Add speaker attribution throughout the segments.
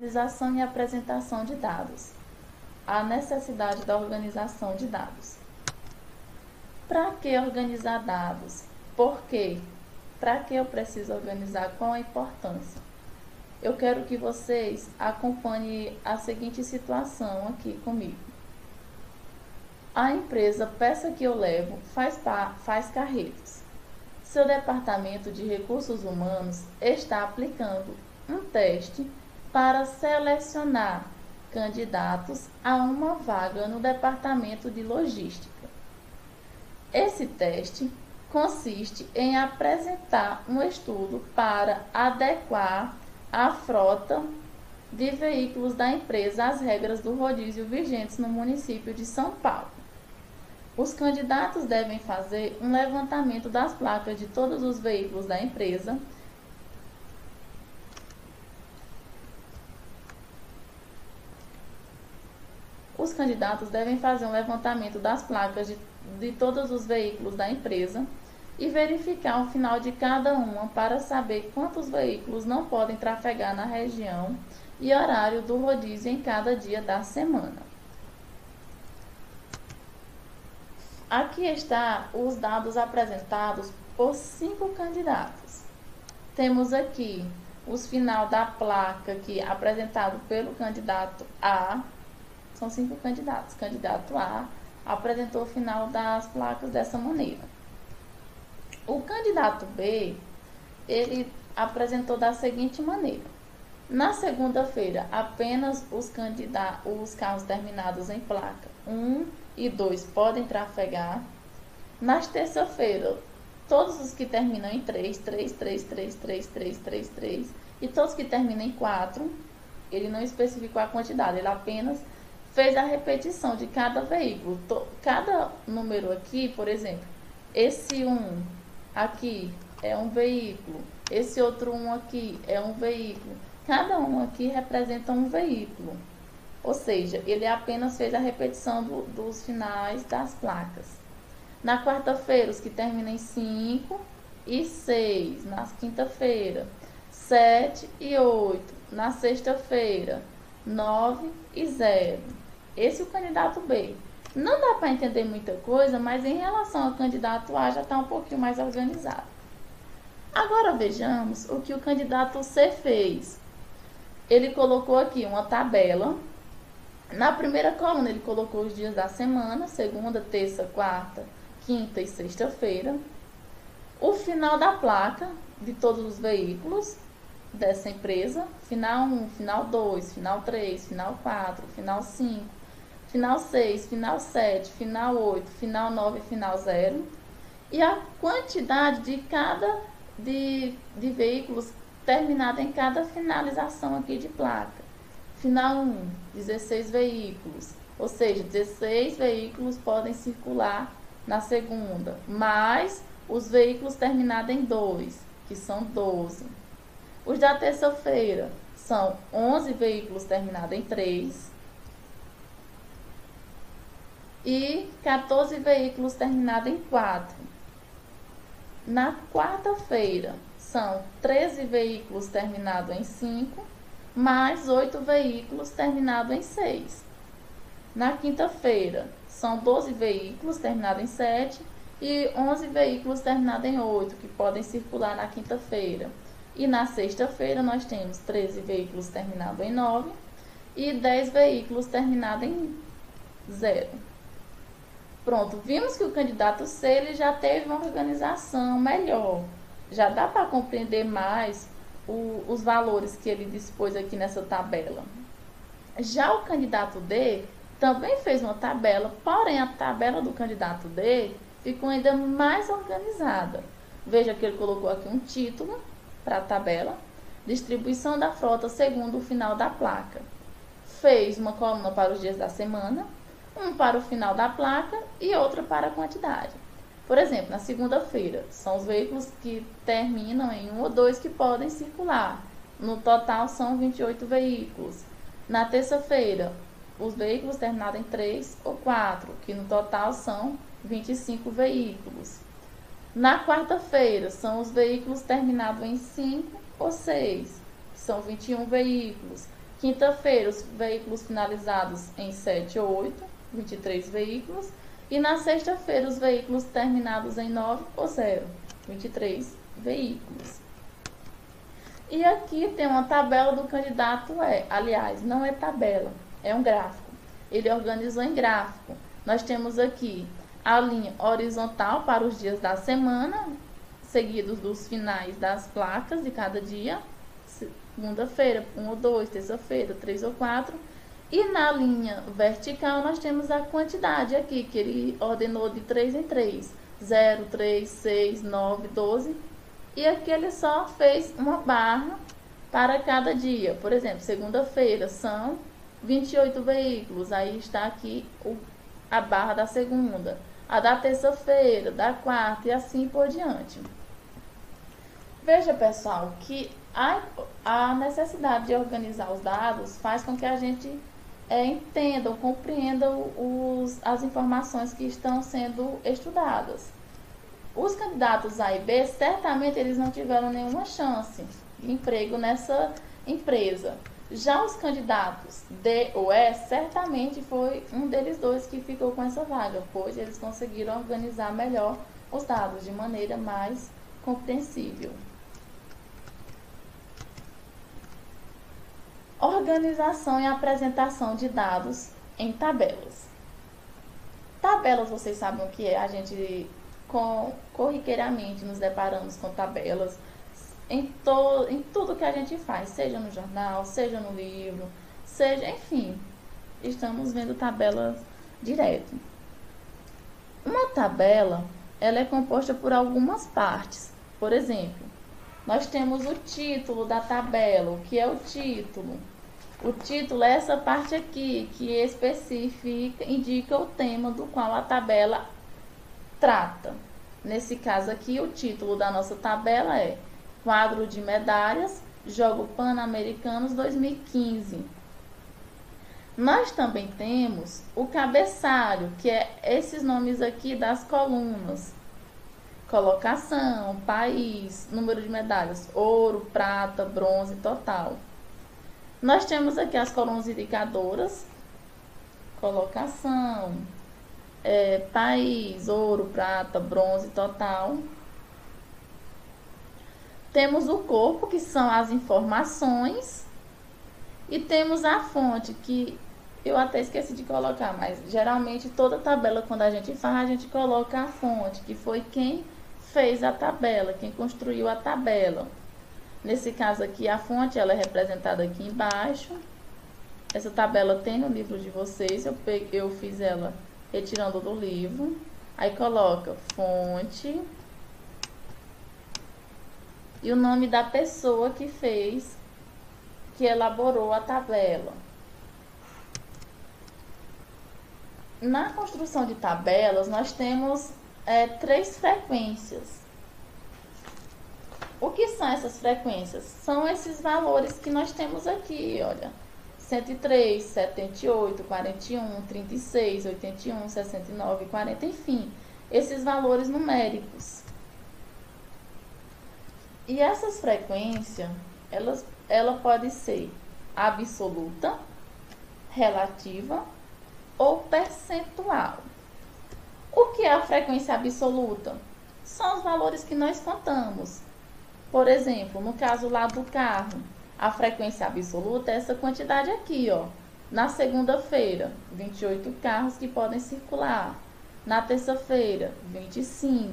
Speaker 1: Organização e apresentação de dados. A necessidade da organização de dados. Para que organizar dados? Por quê? Para que eu preciso organizar? Qual a importância? Eu quero que vocês acompanhem a seguinte situação aqui comigo. A empresa Peça que eu levo faz carretos. Seu departamento de recursos humanos está aplicando um teste para selecionar candidatos a uma vaga no departamento de logística. Esse teste consiste em apresentar um estudo para adequar a frota de veículos da empresa às regras do rodízio vigentes no município de São Paulo. Os candidatos devem fazer um levantamento das placas de todos os veículos da empresa de todos os veículos da empresa e verificar o final de cada uma para saber quantos veículos não podem trafegar na região e horário do rodízio em cada dia da semana. Aqui está os dados apresentados por 5 candidatos. Temos aqui os final da placa que apresentado pelo candidato A. São 5 candidatos. Candidato A apresentou o final das placas dessa maneira. O candidato B, ele apresentou da seguinte maneira. Na segunda-feira, apenas os carros terminados em placa 1 e 2 podem trafegar. Nas terça-feira, todos os que terminam em 3, 3, 3, 3, 3, 3, 3, 3 e todos que terminam em 4, ele não especificou a quantidade, ele apenas fez a repetição de cada veículo. Cada número aqui, por exemplo, esse 1 aqui é um veículo, esse outro 1 aqui é um veículo. Cada um aqui representa um veículo. Ou seja, ele apenas fez a repetição dos finais das placas. Na quarta-feira, os que terminam em 5 e 6. Na quinta-feira, 7 e 8. Na sexta-feira, 9 e 0. Esse é o candidato B. Não dá para entender muita coisa, mas em relação ao candidato A já está um pouquinho mais organizado. Agora vejamos o que o candidato C fez. Ele colocou aqui uma tabela. Na primeira coluna ele colocou os dias da semana, segunda, terça, quarta, quinta e sexta-feira. O final da placa de todos os veículos dessa empresa, final 1, final 2, final 3, final 4, final 5, final 6, final 7, final 8, final 9 e final 0. E a quantidade de veículos terminada em cada finalização aqui de placa. Final 1, 16 veículos, ou seja, 16 veículos podem circular na segunda, mais os veículos terminados em 2, que são 12. Os da terça-feira são 11 veículos terminados em 3 e 14 veículos terminados em 4. Na quarta-feira, são 13 veículos terminados em 5, mais 8 veículos terminados em 6. Na quinta-feira, são 12 veículos terminados em 7 e 11 veículos terminados em 8, que podem circular na quinta-feira. E na sexta-feira, nós temos 13 veículos terminados em 9 e 10 veículos terminados em 0. Pronto, vimos que o candidato C ele já teve uma organização melhor. Já dá para compreender mais os valores que ele dispôs aqui nessa tabela. Já o candidato D também fez uma tabela, porém a tabela do candidato D ficou ainda mais organizada. Veja que ele colocou aqui um título para a tabela, distribuição da frota segundo o final da placa. Fez uma coluna para os dias da semana, um para o final da placa e outra para a quantidade. Por exemplo, na segunda-feira, são os veículos que terminam em 1 ou 2 que podem circular. No total, são 28 veículos. Na terça-feira, os veículos terminados em 3 ou 4, que no total são 25 veículos. Na quarta-feira, são os veículos terminados em 5 ou 6, que são 21 veículos, Quinta-feira, os veículos finalizados em 7 ou 8, 23 veículos. E na sexta-feira, os veículos terminados em 9 ou 0, 23 veículos. E aqui tem uma tabela do candidato aliás, não é tabela, é um gráfico. Ele organizou em gráfico. Nós temos aqui a linha horizontal para os dias da semana, seguidos dos finais das placas de cada dia. Segunda-feira, 1 ou 2, terça-feira, 3 ou 4. E na linha vertical nós temos a quantidade aqui, que ele ordenou de 3 em 3. 0, 3, 6, 9, 12. E aqui ele só fez uma barra para cada dia. Por exemplo, segunda-feira são 28 veículos. Aí está aqui a barra da segunda. A da terça-feira, da quarta e assim por diante. Veja, pessoal, que a necessidade de organizar os dados faz com que a gente entenda ou compreenda as informações que estão sendo estudadas. Os candidatos A e B, certamente eles não tiveram nenhuma chance de emprego nessa empresa. Já os candidatos D ou E, certamente foi um deles dois que ficou com essa vaga, pois eles conseguiram organizar melhor os dados de maneira mais compreensível. Organização e apresentação de dados em tabelas. Tabelas, vocês sabem o que é? A gente corriqueiramente nos deparamos com tabelas em tudo que a gente faz, seja no jornal, seja no livro, seja, enfim, estamos vendo tabelas direto. Uma tabela, ela é composta por algumas partes. Por exemplo, nós temos o título da tabela. O que é o título? O título é essa parte aqui, que especifica, indica o tema do qual a tabela trata. Nesse caso aqui, o título da nossa tabela é Quadro de Medalhas, Jogo Pan-Americanos 2015. Nós também temos o cabeçalho, que é esses nomes aqui das colunas. Colocação, país, número de medalhas, ouro, prata, bronze, total. Nós temos aqui as colunas indicadoras, colocação, país, ouro, prata, bronze, total. Temos o corpo, que são as informações. E temos a fonte, que eu até esqueci de colocar, mas geralmente toda tabela, quando a gente faz, a gente coloca a fonte, que foi quem fez a tabela, quem construiu a tabela. Nesse caso aqui, a fonte, ela é representada aqui embaixo. Essa tabela tem no livro de vocês, eu fiz ela retirando do livro. Aí coloca fonte e o nome da pessoa que fez, que elaborou a tabela. Na construção de tabelas, nós temos 3 frequências. O que são essas frequências? São esses valores que nós temos aqui, olha. 103, 78, 41, 36, 81, 69, 40, enfim. Esses valores numéricos. E essas frequências, ela pode ser absoluta, relativa ou percentual. O que é a frequência absoluta? São os valores que nós contamos. Por exemplo, no caso lá do carro, a frequência absoluta é essa quantidade aqui, ó. Na segunda-feira, 28 carros que podem circular. Na terça-feira, 25.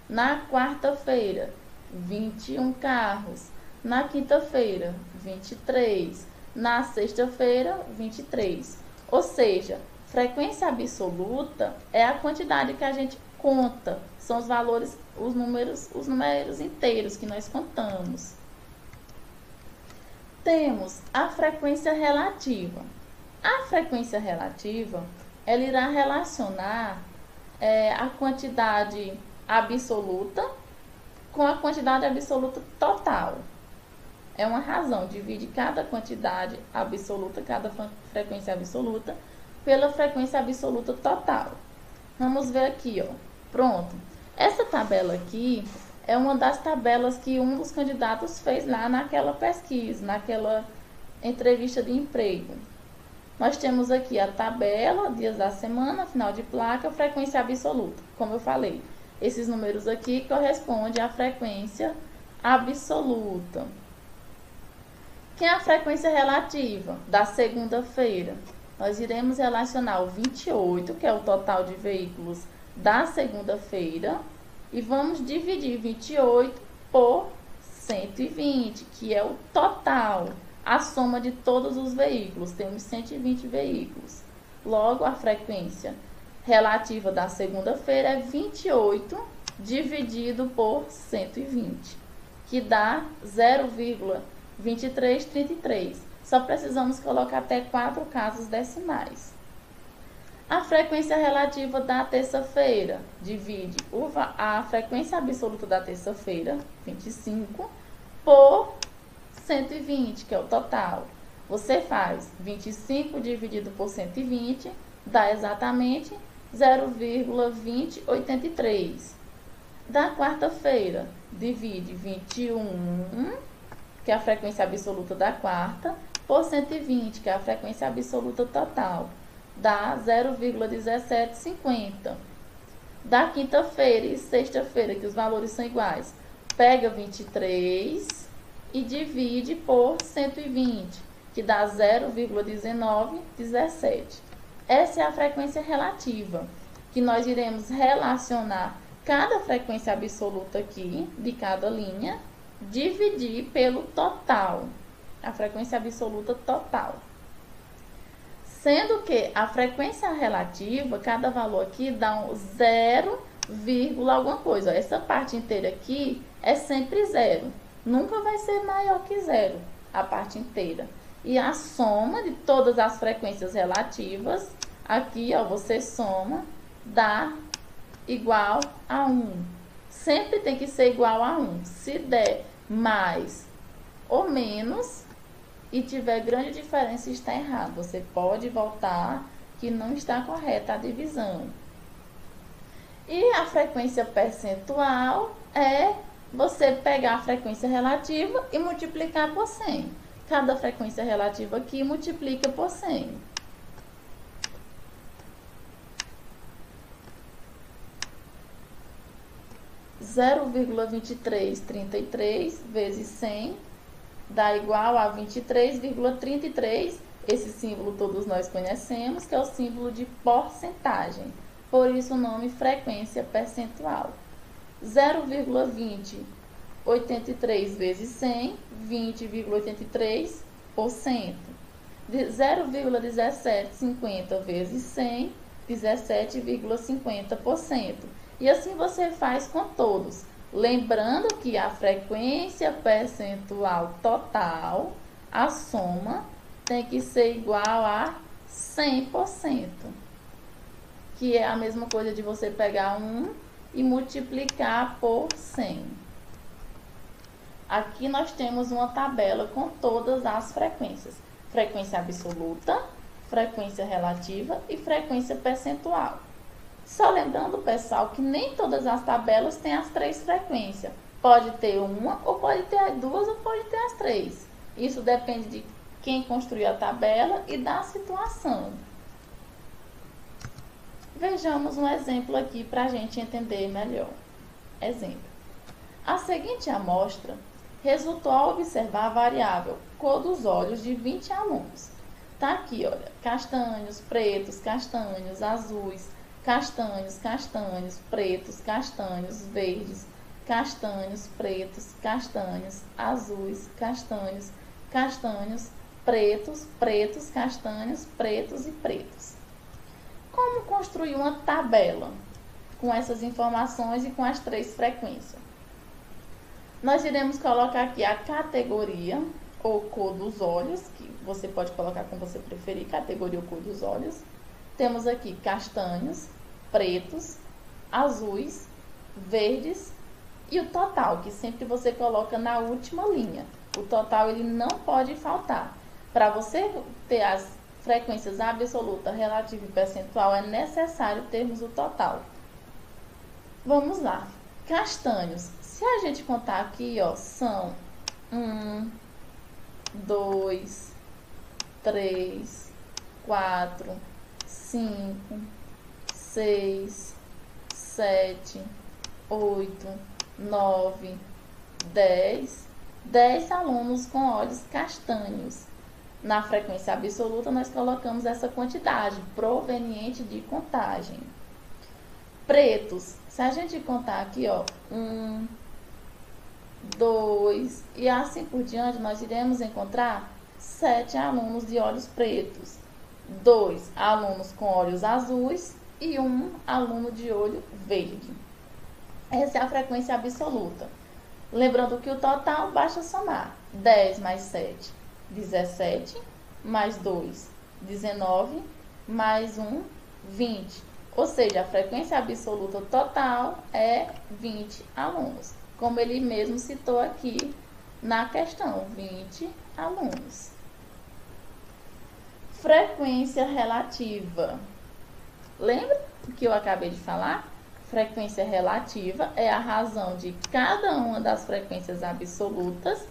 Speaker 1: Na quarta-feira, 21 carros. Na quinta-feira, 23. Na sexta-feira, 23. Ou seja, frequência absoluta é a quantidade que a gente conta. São os valores, os números inteiros que nós contamos. Temos a frequência relativa. A frequência relativa, ela irá relacionar a quantidade absoluta com a quantidade absoluta total. É uma razão, divide cada quantidade absoluta, cada frequência absoluta, pela frequência absoluta total. Vamos ver aqui, ó. Pronto. Essa tabela aqui é uma das tabelas que um dos candidatos fez lá naquela pesquisa, naquela entrevista de emprego. Nós temos aqui a tabela, dias da semana, final de placa, frequência absoluta. Como eu falei, esses números aqui correspondem à frequência absoluta. Que é a frequência relativa da segunda-feira? Nós iremos relacionar o 28, que é o total de veículos da segunda-feira, e vamos dividir 28 por 120, que é o total, a soma de todos os veículos. Temos 120 veículos. Logo, a frequência relativa da segunda-feira é 28 dividido por 120, que dá 0,2333. Só precisamos colocar até 4 casas decimais. A frequência relativa da terça-feira divide a frequência absoluta da terça-feira, 25, por 120, que é o total. Você faz 25 dividido por 120, dá exatamente 0,2083. Da quarta-feira, divide 21, que é a frequência absoluta da quarta, por 120, que é a frequência absoluta total. Dá 0,1750. Da quinta-feira e sexta-feira, que os valores são iguais, pega 23 e divide por 120, que dá 0,1917. Essa é a frequência relativa, que nós iremos relacionar cada frequência absoluta aqui, de cada linha, dividir pelo total, a frequência absoluta total. Sendo que a frequência relativa, cada valor aqui dá um 0, alguma coisa. Essa parte inteira aqui é sempre zero. Nunca vai ser maior que zero, a parte inteira. E a soma de todas as frequências relativas, aqui, ó, você soma, dá igual a 1. Sempre tem que ser igual a 1. Se der mais ou menos e tiver grande diferença, está errado. Você pode voltar que não está correta a divisão. E a frequência percentual é você pegar a frequência relativa e multiplicar por 100. Cada frequência relativa aqui multiplica por 100. Zero vírgula 2333 vezes 100 dá igual a 23,33. Esse símbolo todos nós conhecemos, que é o símbolo de porcentagem. Por isso o nome frequência percentual. 0,2083 vezes 100, 20,83%. 0,1750 vezes 100, 17,50%. E assim você faz com todos. Lembrando que a frequência percentual total, a soma, tem que ser igual a 100%. Que é a mesma coisa de você pegar 1 e multiplicar por 100. Aqui nós temos uma tabela com todas as frequências. Frequência absoluta, frequência relativa e frequência percentual. Só lembrando, pessoal, que nem todas as tabelas têm as 3 frequências. Pode ter uma, ou pode ter as 2, ou pode ter as 3. Isso depende de quem construiu a tabela e da situação. Vejamos um exemplo aqui para a gente entender melhor. Exemplo. A seguinte amostra resultou ao observar a variável cor dos olhos de 20 alunos. Tá aqui, olha, castanhos, pretos, castanhos, azuis, castanhos, castanhos, pretos, castanhos, verdes, castanhos, pretos, castanhos, azuis, castanhos, castanhos, pretos, pretos, castanhos, pretos e pretos. Como construir uma tabela com essas informações e com as 3 frequências? Nós iremos colocar aqui a categoria ou cor dos olhos, que você pode colocar como você preferir, categoria ou cor dos olhos. Temos aqui castanhos, pretos, azuis, verdes e o total, que sempre você coloca na última linha. O total ele não pode faltar. Para você ter as frequências absoluta, relativa e percentual, é necessário termos o total. Vamos lá. Castanhos. Se a gente contar aqui, ó, são 1, 2, 3, 4, 5, 6, 7, 8, 9, 10. 10 alunos com olhos castanhos. Na frequência absoluta, nós colocamos essa quantidade proveniente de contagem. Pretos, se a gente contar aqui, ó, 1, 2 e assim por diante, nós iremos encontrar 7 alunos de olhos pretos, 2 alunos com olhos azuis e 1 aluno de olho verde. Essa é a frequência absoluta. Lembrando que o total basta somar 10 mais 7, 17, mais 2, 19, mais 1, 20. Ou seja, a frequência absoluta total é 20 alunos. Como ele mesmo citou aqui na questão, 20 alunos. Frequência relativa. Lembra o que eu acabei de falar? Frequência relativa é a razão de cada uma das frequências absolutas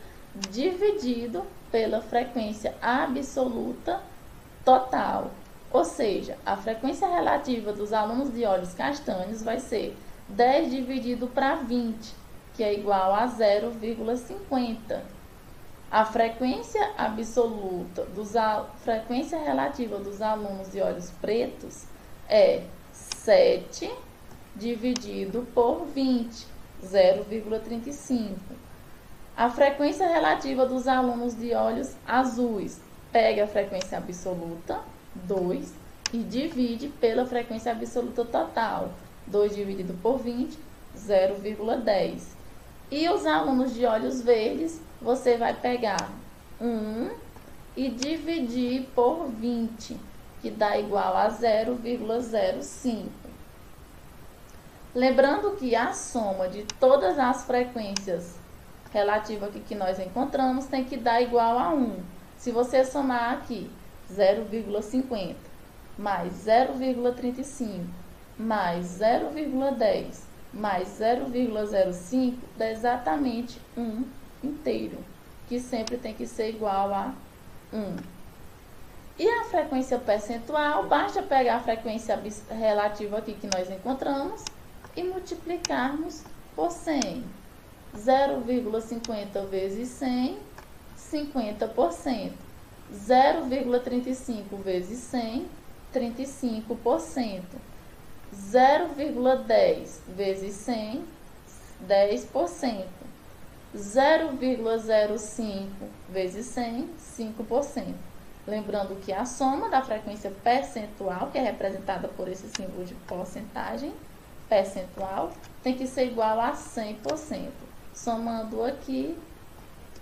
Speaker 1: dividido pela frequência absoluta total. Ou seja, a frequência relativa dos alunos de olhos castanhos vai ser 10 dividido para 20, que é igual a 0,50. A frequência absoluta, frequência relativa dos alunos de olhos pretos é 7 dividido por 20, 0,35. A frequência relativa dos alunos de olhos azuis, pega a frequência absoluta, 2, e divide pela frequência absoluta total, 2 dividido por 20, 0,10. E os alunos de olhos verdes, você vai pegar 1 e dividir por 20, que dá igual a 0,05. Lembrando que a soma de todas as frequências relativas aqui que nós encontramos tem que dar igual a 1. Se você somar aqui 0,50 mais 0,35 mais 0,10 mais 0,05 dá exatamente 1 inteiro, que sempre tem que ser igual a 1. E a frequência percentual, basta pegar a frequência relativa aqui que nós encontramos e multiplicarmos por 100. 0,50 vezes 100, 50%. 0,35 vezes 100, 35%. 0,10 vezes 100, 10%. 0,05 vezes 100, 5%. Lembrando que a soma da frequência percentual, que é representada por esse símbolo de porcentagem, percentual, tem que ser igual a 100%. Somando aqui,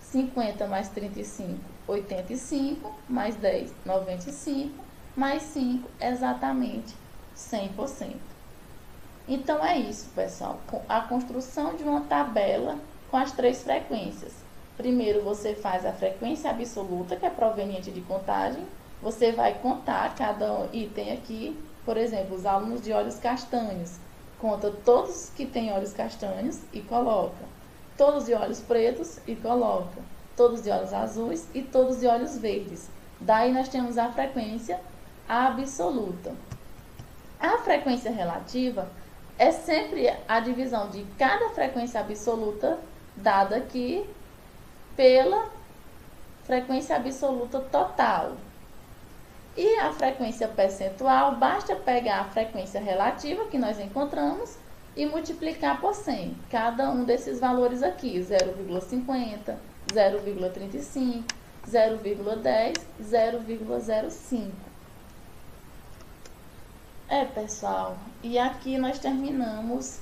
Speaker 1: 50 mais 35, 85, mais 10, 95, mais 5, exatamente 100%. Então, é isso, pessoal. A construção de uma tabela com as 3 frequências. Primeiro, você faz a frequência absoluta, que é proveniente de contagem. Você vai contar cada item aqui. Por exemplo, os alunos de olhos castanhos. Conta todos que têm olhos castanhos e coloca. Todos de olhos pretos e coloca. Todos de olhos azuis e todos de olhos verdes. Daí nós temos a frequência absoluta. A frequência relativa é sempre a divisão de cada frequência absoluta dada aqui pela frequência absoluta total. E a frequência percentual, basta pegar a frequência relativa que nós encontramos e multiplicar por 100. Cada um desses valores aqui, 0,50, 0,35, 0,10, 0,05. Pessoal, e aqui nós terminamos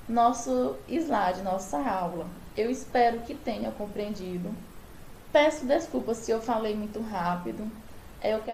Speaker 1: nosso slide, nossa aula. Eu espero que tenham compreendido. Peço desculpas se eu falei muito rápido. Eu quero